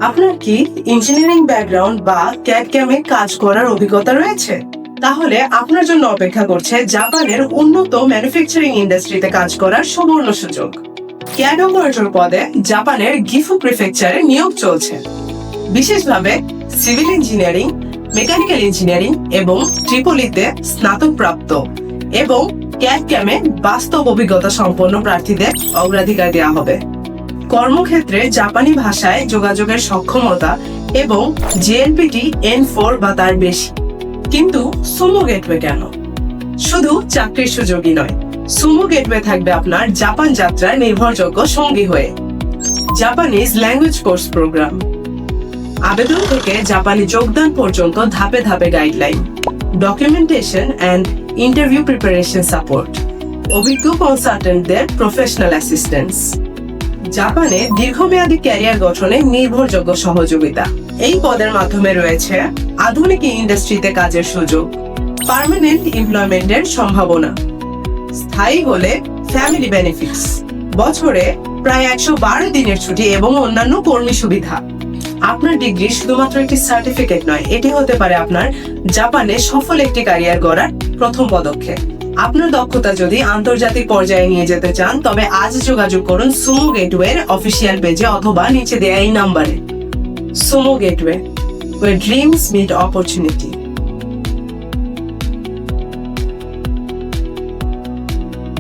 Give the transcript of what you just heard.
আপনার কি engineering background বা ক্যাড ক্যামে কাজ করার অভিজ্ঞতা রয়েছে? তাহলে আপনার জন্য অপেক্ষা করছে জাপানের উন্নত ম্যানুফ্যাকচারিং ইন্ডাস্ট্রিতে কাজ করার সুবর্ণ সুযোগ। ক্যাড অপারেটর পদে জাপানের গিফু প্রিফেকচারে নিয়োগ চলছে। বিশেষভাবে সিভিল ইঞ্জিনিয়ারিং, মেকানিক্যাল ইঞ্জিনিয়ারিং এবং ট্রিপলিতে স্নাতকপ্রাপ্ত এবং ক্যাড ক্যামে বাস্তব অভিজ্ঞতা সম্পন্ন প্রার্থীদের অগ্রাধিকার দেওয়া হবে। কর্মক্ষেত্রে জাপানি ভাষায় যোগাযোগের সক্ষমতা এবং জেএলপিটি N4 বা তার বেশি। কিন্তু সুমো গেটওয়ে কেন? শুধু চাকরির সুযোগই নয়, সুমো গেটওয়ে থাকবে আপনার জাপান যাত্রার নির্ভরযোগ্য সঙ্গী হয়ে। জাপানিজ ল্যাঙ্গুয়েজ কোর্স প্রোগ্রাম, আবেদন থেকে জাপানি যোগদান পর্যন্ত ধাপে ধাপে guideline, documentation and interview preparation support, অভিজ্ঞ কনসালটেন্টদের প্রফেশনাল অ্যাসিস্ট্যান্স। জাপানে দীর্ঘমেয়াদী ক্যারিয়ার গঠনে নির্ভরযোগ্য সহযোগিতা। এই পদের মাধ্যমে রয়েছে আধুনিক ইন্ডাস্ট্রিতে কাজের সুযোগ, পার্মানেন্ট এমপ্লয়মেন্টের সম্ভাবনা, স্থায়ী হলে ফ্যামিলি বেনিফিটস, বছরে প্রায় 112 দিনের ছুটি এবং অন্যান্য কর্মী সুবিধা। আপনার ডিগ্রি শুধুমাত্র একটি সার্টিফিকেট নয়, এটি হতে পারে আপনার জাপানে সফল একটি ক্যারিয়ার গড়ার প্রথম পদক্ষেপ। আপনার দক্ষতা যদি আন্তর্জাতিক পর্যায়ে নিয়ে যেতে চান, তবে আজ যোগাযোগ করুন সুমো গেটওয়ের অফিসিয়াল পেজে অথবা নিচে দেয়া এই নাম্বারে। Sumo gateway, where dreams meet opportunity.